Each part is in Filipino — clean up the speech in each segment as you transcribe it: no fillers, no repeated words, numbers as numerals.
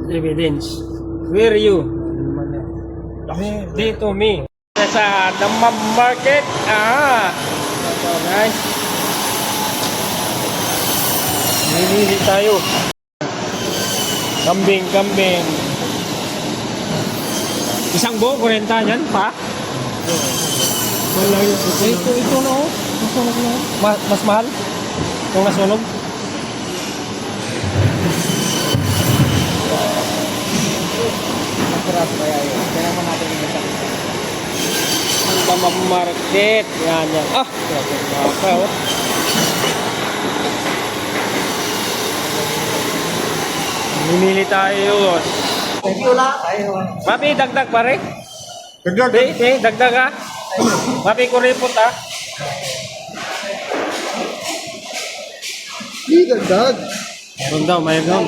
Evidence. Where are you? Dito me. Sa Damam Market. Ito guys. Nilili tayo. Kambing. Isang buo, 40 yan pa. Ito na oh. Mas mahal? Itong nasunog? Masarap kaya yun. Kaya mo natin yung masarap. Ang Damam Market. Yan. Oh. Mimili tayo. Thank you lang. Papi, dagdag pare. Dagdag. Dagdag ha. Papi, kuripot ha. Hindi dagdag. Mayroon daw.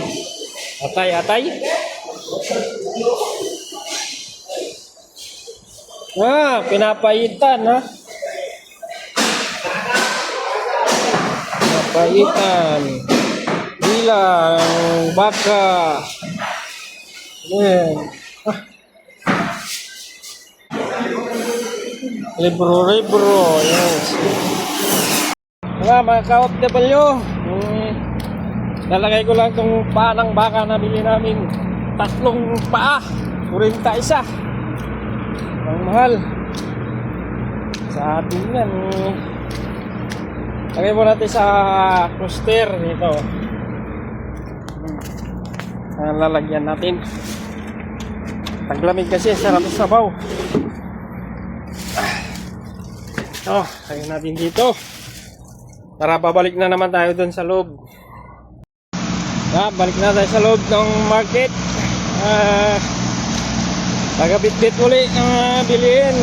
Atay. Pinapaitan ha. Pinapaitan. Bilang baka. Libro. Yes. Mga ka-OFW. Lalagay ko lang itong paa ng baka na bili namin. 3 paa. 41. Ang mahal. Sa atin yan. Lagay mo natin sa poster dito. Lalagyan natin. Taglamig kasi, sarap sa sabaw. Ito, lagyan natin dito. Tara, babalik na naman tayo dun sa loob. Balik na tayo sa loob ng market. Tagabit-bit uli ang bilihin.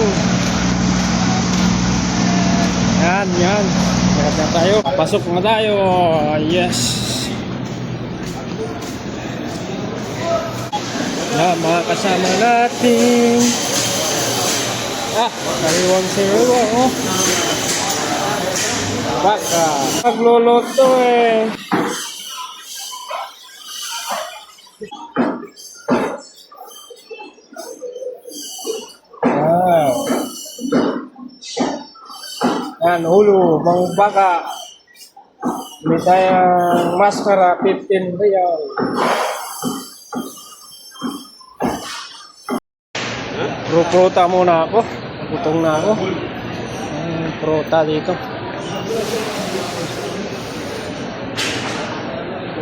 Yan. Kaya na tayo. Pasok na tayo. Yes. Mga kasama natin. Sariwang. Baka. Magluluto eh. Yan, ulo, mga baka. May tayong maskara, 15 real. Pruta muna ako. Butong na ako. Pruta dito.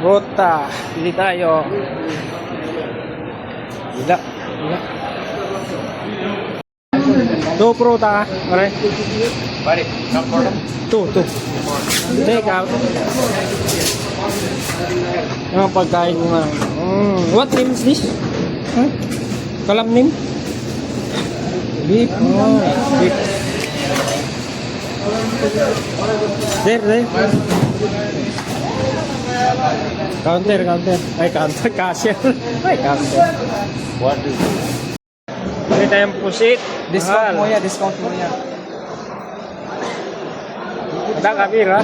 Pruta. Pili tayo. Bila. 2 pruta. Pare. Not for them. 2. Take out. Yung pagkain mo nga. What name is this? Kalam name? Beef. Beef. There. Counter. Ay, counter. Cashier. Ay, counter. What is it? Pwede tayong pusit. Discount mo yan. Ada kabira.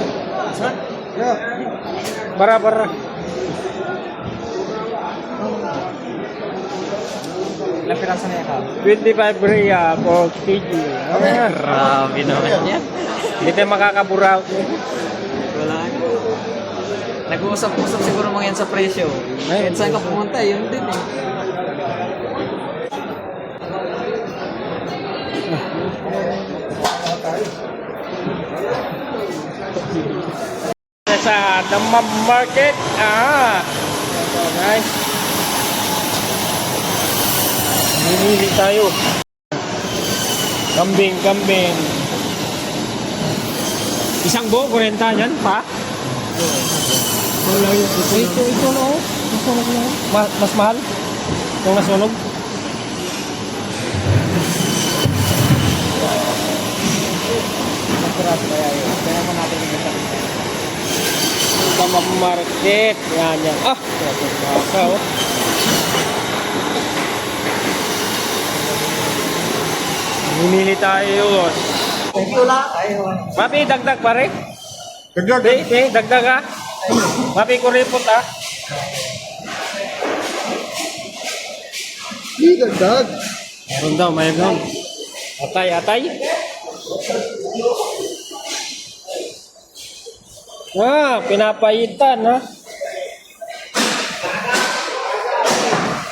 Bara. Ilang piraso na yan ka? 25 real per kg. Grabe naman yan. Hindi tayo makakaburaw. Wala. Nag-uusap-usap siguro mga yan sa presyo. Kahit saan ka pumunta, yun din eh. Sa Damam Market. Ito guys. Nilili tayo. Kambing. Isang buo, 40 yan pa. Ito na oh. Nasunog na. Mas mahal? Itong nasunog? Masarap kaya yun. Kaya mo natin yung masarap. Damam Market. Yan. Baka oh. Mimili tayo. Thank you lang. Papi, dagdag pare. Dagdag. Dagdag ha. Mapi ko report ah. Hindi, dagdag. Meron daw, mayroon. Atay, atay. Pinapaitan ha.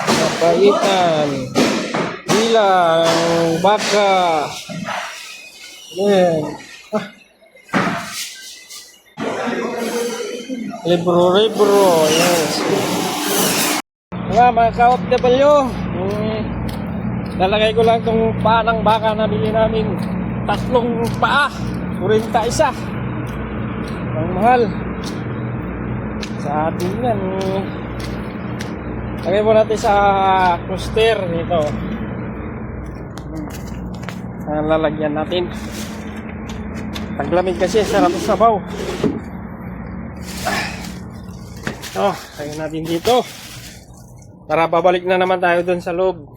Pinapaitan. Bilang baka. Ayan. Libro-libro. Yes. Mga ka-OFW. Lalagay ko lang itong paa ng baka na bili namin. 3 paa. 41. Ang mahal. Sa atin yan. Lagay mo natin sa coaster dito. Ang lalagyan natin. Taglamig kasi, sarap sa sabaw. Lagyan natin dito. Para babalik na naman tayo dun sa loob.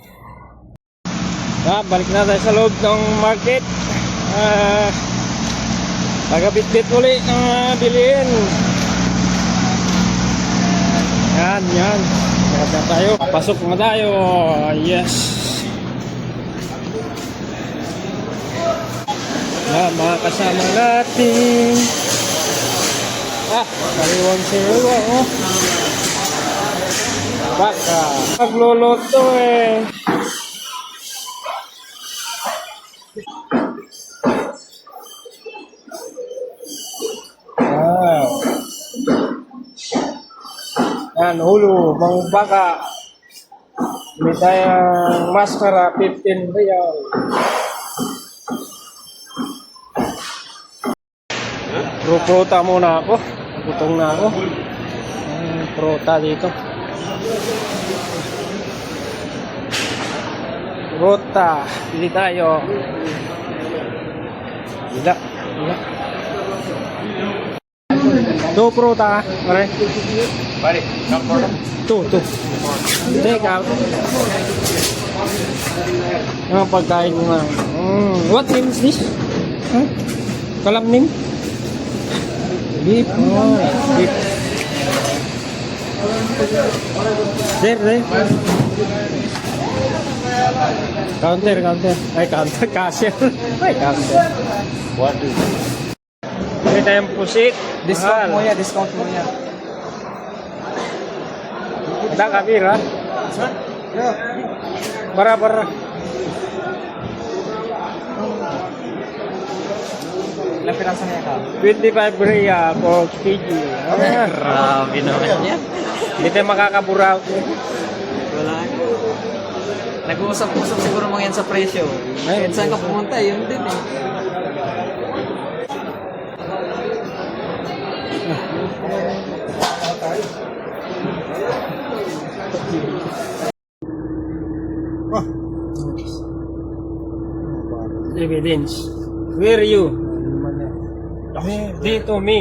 Balik na tayo sa loob ng market. Tagabit-bit uli ng bilihin. Yan. Kaya na tayo. Pasok na tayo. Yes. Yan, mga kasama natin. Sariwang oh. Baka. Magluluto eh. Yan, ulo, mga baka. May tayong maskara, 15 real. Pruta muna ako. Gutong na ako. Pruta dito. Pruta. Pili tayo. Bila. 2 pruta. Pare. Pare, come for them. 2. Take out. Ang pagkain mo na. What name is this? Kalam name? Beef. Beef. There. Counter. Ay, counter. Cashier. Ay, counter. What is it? May tayong pusit. Discount mo yan. Ada kabira. Bara. Ilang piraso na yan ka? 25 real per kg. Grabe naman yan. Hindi tayo makakaburaw. Wala. Nag-uusap-usap siguro mga yan sa presyo. Kahit saan ka pumunta, yun din eh. Evidence. Where are you? Dito me.